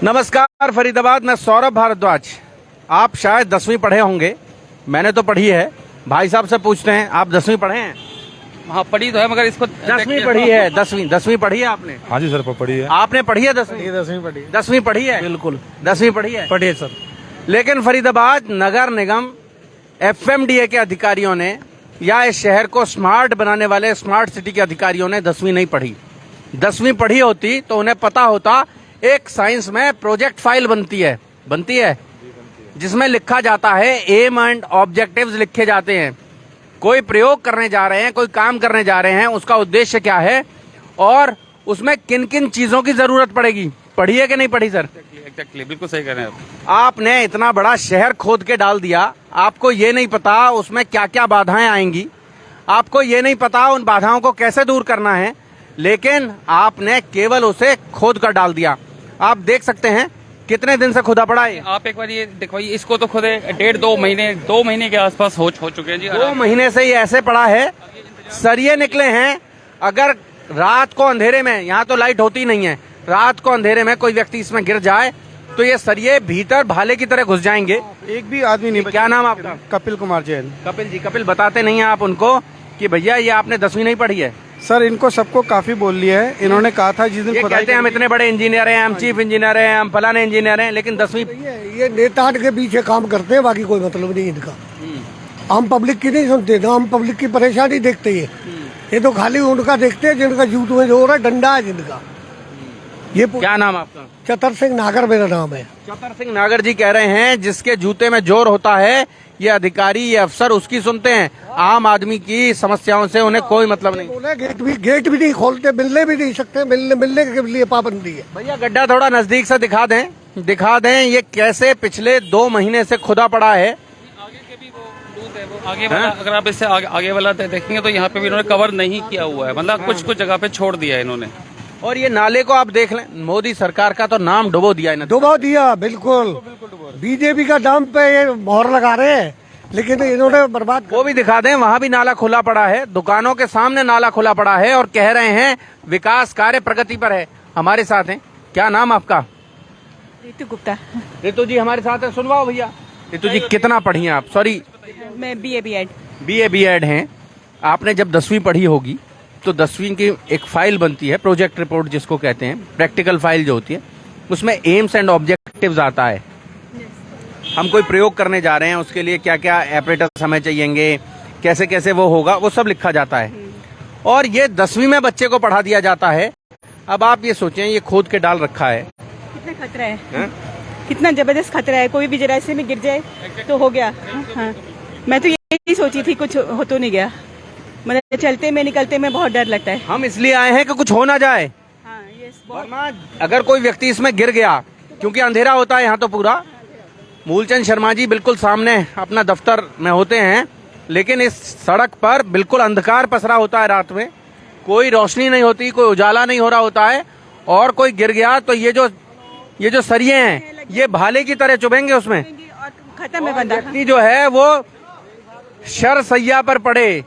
नमस्कार फरीदाबाद, मैं सौरभ भारद्वाज। आप शायद 10वीं पढ़े होंगे, मैंने तो पढ़ी है। भाई साहब से पूछते हैं, आप 10वीं पढ़े हैं? हाँ पढ़ी तो है, मगर इसको 10वीं पढ़ी है। 10वीं पढ़ी है आपने? हाँ जी सर, पढ़ी है। आपने पढ़ी है 10वीं? 10वीं पढ़ी। 10वीं पढ़ी है? बिल्कुल 10वीं पढ़ी है। पढ़ी है सर। लेकिन फरीदाबाद नगर निगम FMDA के अधिकारियों ने या इस शहर को स्मार्ट बनाने वाले स्मार्ट सिटी के अधिकारियों ने 10वीं नहीं पढ़ी। 10वीं पढ़ी होती तो उन्हें पता होता एक साइंस में प्रोजेक्ट फाइल बनती है जिसमें लिखा जाता है एम एंड ऑब्जेक्टिव्स लिखे जाते हैं। कोई प्रयोग करने जा रहे हैं, कोई काम करने जा रहे हैं, उसका उद्देश्य क्या है और उसमें किन किन चीजों की जरूरत पड़ेगी। पढ़ी है कि नहीं पढ़ी सर? एग्जैक्टली, बिल्कुल सही कह रहे हैं आप। आपने इतना बड़ा शहर खोद के डाल दिया, आपको ये नहीं पता उसमें क्या क्या बाधाएं आएंगी, आपको ये नहीं पता उन बाधाओं को कैसे दूर करना है, लेकिन आपने केवल उसे खोद कर डाल दिया। आप देख सकते हैं कितने दिन से खुदा पड़ा है। आप एक बार ये देखवाइए, इसको तो खुद 2 महीने के आसपास हो चुके हैं जी। 2 महीने से ये ऐसे पड़ा है, सरिये निकले हैं। अगर रात को अंधेरे में, यहाँ तो लाइट होती नहीं है, रात को अंधेरे में कोई व्यक्ति इसमें गिर जाए तो ये सरिये भीतर भाले की तरह घुस जाएंगे। एक भी आदमी नहीं। क्या नाम आपका? कपिल कुमार जैन। कपिल जी, कपिल बताते नहीं है आप उनको कि भैया ये आपने 10वीं नहीं पढ़ी है? सर इनको सबको काफी बोल लिया है। इन्होंने कहा था जिस दिन ये कहते हैं हम इतने बड़े इंजीनियर हैं, हम चीफ इंजीनियर हैं, हम फलाने इंजीनियर हैं, लेकिन 10वीं ये नेता के पीछे काम करते हैं, बाकी कोई मतलब नहीं इनका। हम पब्लिक की नहीं सुनते ना, हम पब्लिक की परेशानी देखते हैं। ये तो खाली उनका देखते हैं जिनका जूत में जोर है, डंडा है जिनका। ये क्या नाम आपका? चतर सिंह नागर मेरा नाम है। चतर सिंह नागर जी कह रहे हैं जिसके जूते में जोर होता है, ये अधिकारी, ये अफसर उसकी सुनते हैं। आम आदमी की समस्याओं से उन्हें कोई मतलब नहीं। बोले गेट भी नहीं खोलते, मिलने भी नहीं सकते, मिलने के लिए पाबंदी है। भैया गड्ढा थोड़ा नजदीक से दिखा दें ये कैसे पिछले 2 महीने से खुदा पड़ा है। आगे के भी वो बूथ है, वो आगे वाला, अगर आप इससे आगे वाला देखेंगे तो यहाँ पे भी इन्होंने कवर नहीं किया हुआ है, मतलब कुछ जगह पे छोड़ दिया है इन्होंने। और ये नाले को आप देख लें, मोदी सरकार का तो नाम डुबो दिया इन्होंने। डुबो दिया, बिल्कुल। बीजेपी का नाम पे ये मोहर लगा रहे हैं, लेकिन इन्होंने बर्बाद। वो भी दिखा दें, वहाँ भी नाला खुला पड़ा है, दुकानों के सामने नाला खुला पड़ा है और कह रहे हैं विकास कार्य प्रगति पर है। हमारे साथ हैं, क्या नाम आपका? रितु गुप्ता। रितु जी हमारे साथ है, सुनवाओ भैया। रितु जी कितना पढ़ी हैं आप? सॉरी, मैं BA BA हैं। आपने जब 10वीं पढ़ी होगी तो 10वीं की एक फाइल बनती है, प्रोजेक्ट रिपोर्ट जिसको कहते हैं, प्रैक्टिकल फाइल जो होती है, उसमें एम्स एंड ऑब्जेक्टिव्स आता है। हम कोई प्रयोग करने जा रहे हैं, उसके लिए क्या क्या एपरेटस हमें चाहिएंगे, कैसे कैसे वो होगा, वो सब लिखा जाता है। और ये 10वीं में बच्चे को पढ़ा दिया जाता है। अब आप ये सोचें, ये खोद के डाल रखा है, कितना खतरा है, कितना जबरदस्त खतरा है। कोई भी जरा से में गिर जाए तो हो गया। हाँ, मैं तो यही सोची थी, कुछ हो तो नहीं गया। मतलब चलते में निकलते में बहुत डर लगता है। हम इसलिए आए हैं कि कुछ हो ना जाए। हाँ, वरना अगर कोई व्यक्ति इसमें गिर गया, क्योंकि अंधेरा होता है यहाँ तो पूरा। मूलचंद शर्मा जी बिल्कुल सामने अपना दफ्तर में होते हैं, लेकिन इस सड़क पर बिल्कुल अंधकार पसरा होता है रात में, कोई रोशनी नहीं होती, कोई उजाला नहीं हो रहा होता है। और कोई गिर गया तो ये जो सरिये हैं ये भाले की तरह चुभेंगे उसमें। खत्म है बंदा। व्यक्ति जो है वो शरसैया पर पड़े,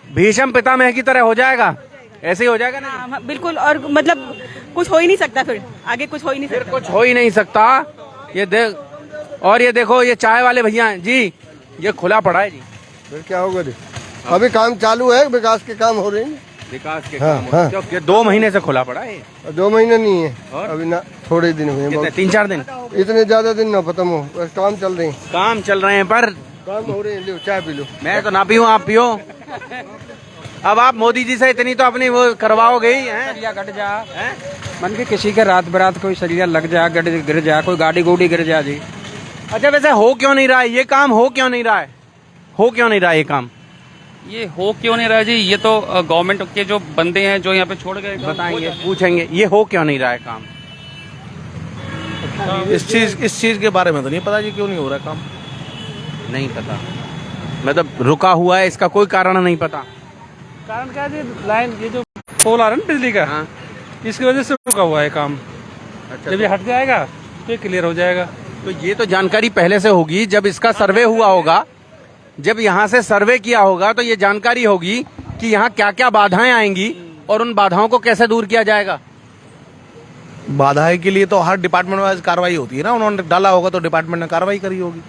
भीषम पितामह की तरह हो जाएगा। ऐसे ही हो जाएगा ना? हाँ, बिल्कुल। और मतलब कुछ हो ही नहीं सकता, फिर आगे कुछ हो ही नहीं सकता। कुछ हो ही नहीं सकता। ये देख, और ये देखो, ये चाय वाले भैया जी, ये खुला पड़ा है जी। फिर क्या होगा जी? अभी काम चालू है, विकास के काम हो रहे हैं। विकास के काम हो रहे हैं। 2 महीने से खुला पड़ा है। 2 महीने नहीं है, अभी ना थोड़े दिन हुए, 3-4 दिन। इतने ज्यादा दिन ना खत्म हो, बस काम चल रहे हैं। काम चल रहे हैं, पर काम हो रहे हैं। लो चाय पी लो। मैं तो ना पीऊँ, आप पियो। अब आप मोदी जी से इतनी तो अपनी वो करवाओगे ही हैं। गट जा मन के किसी के रात बरात कोई सरिया लग जा, गट गिर जा, कोई गाड़ी गोड़ी गिर जा जी। अच्छा, वैसे हो क्यों नहीं रहा है ये काम? हो क्यों नहीं रहा है? हो क्यों नहीं रहा है ये काम? ये हो क्यों नहीं रहा जी? ये तो गवर्नमेंट के जो बंदे हैं जो यहाँ पे छोड़ गए, बताएंगे, पूछेंगे ये हो क्यों नहीं रहा है काम। इस चीज के बारे में तो नहीं पता जी, क्यों नहीं हो रहा काम। नहीं पता, मतलब रुका हुआ है, इसका कोई कारण नहीं पता। कारण क्या है? लाइन, ये जो पोल आ रहा है ना बिजली का, हाँ। इसकी वजह से रुका हुआ है काम। अच्छा, जब ये हट जाएगा तो ये क्लियर हो जाएगा। तो ये तो जानकारी पहले से होगी, जब इसका सर्वे हुआ होगा, जब यहाँ से सर्वे किया होगा तो ये जानकारी होगी कि यहाँ क्या क्या बाधाएं आएंगी और उन बाधाओं को कैसे दूर किया जाएगा। बाधाएं के लिए तो हर डिपार्टमेंट वाइज कार्रवाई होती है ना, उन्होंने डाला होगा तो डिपार्टमेंट ने कार्रवाई करी होगी।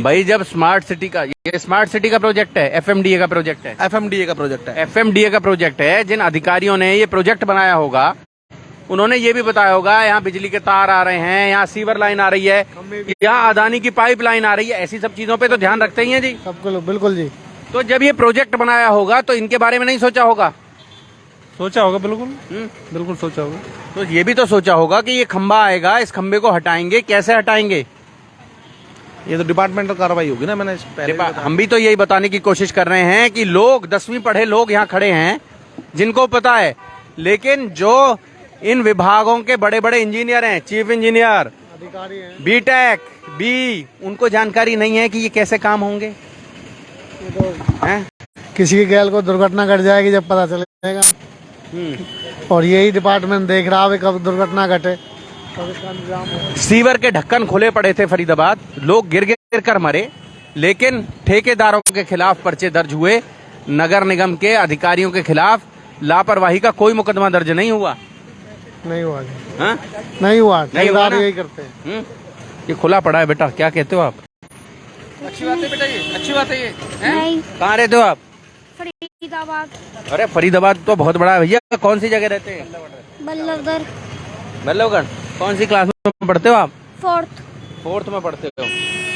भाई जब स्मार्ट सिटी का, ये स्मार्ट सिटी का प्रोजेक्ट है, एफएमडीए का प्रोजेक्ट है, एफएमडीए का प्रोजेक्ट है। एफएमडीए का प्रोजेक्ट है। जिन अधिकारियों ने ये प्रोजेक्ट बनाया होगा उन्होंने ये भी बताया होगा यहाँ बिजली के तार आ रहे हैं, यहाँ सीवर लाइन आ रही है, यहाँ अदानी की पाइप लाइन आ रही है, ऐसी सब चीजों पे तो ध्यान रखते ही हैं जी। सबको बिल्कुल जी, तो जब ये प्रोजेक्ट बनाया होगा तो इनके बारे में नहीं सोचा होगा? सोचा होगा बिल्कुल, बिल्कुल सोचा होगा। तो ये भी तो सोचा होगा कि ये खंबा आएगा, इस खंबे को हटाएंगे, कैसे हटाएंगे? ये तो डिपार्टमेंटल कार्रवाई होगी ना, मैंने पहले भी बताया। हम भी तो यही बताने की कोशिश कर रहे हैं कि लोग 10वीं पढ़े लोग यहाँ खड़े हैं जिनको पता है, लेकिन जो इन विभागों के बड़े बड़े इंजीनियर हैं, चीफ इंजीनियर, अधिकारी हैं, बीटेक बी, उनको जानकारी नहीं है कि ये कैसे काम होंगे। हैं? किसी की गैल को दुर्घटना घट जाएगी जब पता चलेगा, और यही डिपार्टमेंट देख रहा है कब दुर्घटना घटे, कब इसका इंतजाम हो। सीवर के ढक्कन खुले पड़े थे फरीदाबाद, लोग गिर गिर कर मरे, लेकिन ठेकेदारों के खिलाफ पर्चे दर्ज हुए, नगर निगम के अधिकारियों के खिलाफ लापरवाही का कोई मुकदमा दर्ज नहीं हुआ। नहीं हुआ जी, हाँ? नहीं हुआ, नहीं हुआ ठेकेदार ना? यही करते हैं। ये खुला पड़ा है बेटा, क्या कहते हो आप? अच्छी बात है बेटा, ये अच्छी बात है ये। नहीं, कहाँ रहते हो आप? फरीदाबाद, अरे फरीदाबाद तो बहुत बड़ा है भैया, कौन सी जगह रहते हैं? बल्लभगढ़, बल्लभगढ़। कौन सी क्लास में पढ़ते हो आप? 4th। 4th में पढ़ते हो।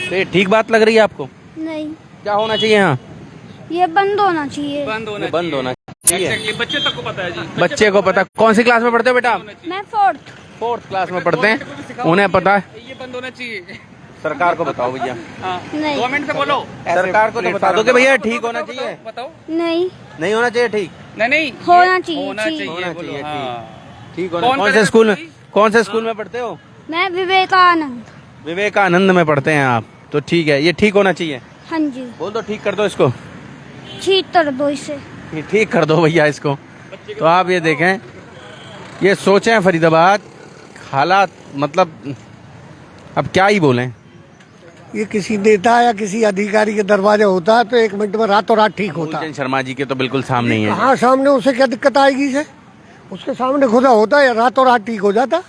तो ये ठीक बात लग रही है आपको? नहीं, क्या होना चाहिए यहाँ? ये बंद होना चाहिए। बंद होना ये बंद होना चाहिए। चाहिए। बच्चे तक को पता है जी, बच्चे को पता। कौन सी क्लास में पढ़ते हो बेटा आप? मैं 4th। 4th क्लास में पढ़ते हैं, उन्हें पता है। ये बंद होना चाहिए। सरकार को बताओ भैया, नहीं, गवर्नमेंट से बोलो, सरकार को तो बता दो कि भैया ठीक होना चाहिए। बताओ। नहीं, नहीं होना चाहिए ठीक? नहीं होना चाहिए, होना ठीक। चाहिए, होना बोलो, चाहिए, हाँ। ठीक होना। कौन कौन से करेगा स्कूल में, भाई? कौन से स्कूल में पढ़ते हो? मैं विवेकानंद। विवेकानंद में पढ़ते हैं आप, तो ठीक है, ये ठीक होना चाहिए। हाँ जी, बोल दो ठीक कर दो इसको, ठीक कर दो इसे। ये ठीक कर दो भैया इसको। तो आप ये देखें, ये सोचें फरीदाबाद हालात, मतलब अब क्या ही बोलें। ये किसी नेता या किसी अधिकारी के दरवाजे होता है तो 1 मिनट में रातों रात ठीक होता है। फूलचंद शर्मा जी के तो बिल्कुल सामने ही है। हाँ, सामने, उसे क्या दिक्कत आएगी इसे? उसके सामने खुदा होता है, रातों रात ठीक हो जाता।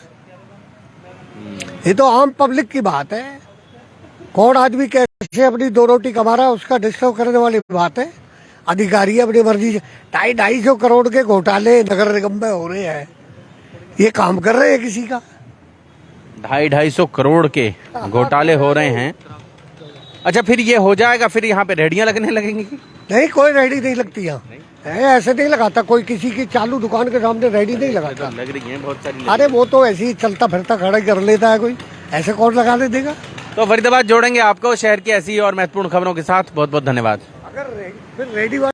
ये तो आम पब्लिक की बात है, कौन आदमी कैसे अपनी 2 रोटी कमा रहा है उसका डिस्टर्ब करने वाली बात है। अधिकारी अपनी मर्जी से 250-250 करोड़ के घोटाले नगर निगम में हो रहे हैं, ये काम कर रहे हैं किसी का? 250-250 करोड़ के घोटाले हो रहे हैं। अच्छा, फिर ये हो जाएगा, फिर यहाँ पे रेहड़ियाँ लगने लगेंगी? नहीं, कोई रेडी नहीं लगती यहाँ, ऐसे नहीं लगाता कोई, किसी की चालू दुकान के सामने रेडी नहीं लगाता। लग रही है बहुत सारी। अरे वो तो ऐसे ही चलता फिरता खड़ा कर लेता है कोई, ऐसे कौन लगाने देगा? तो फरीदाबाद जोड़ेंगे आपको शहर की ऐसी और महत्वपूर्ण खबरों के साथ। बहुत बहुत धन्यवाद। अगर फिर रेडी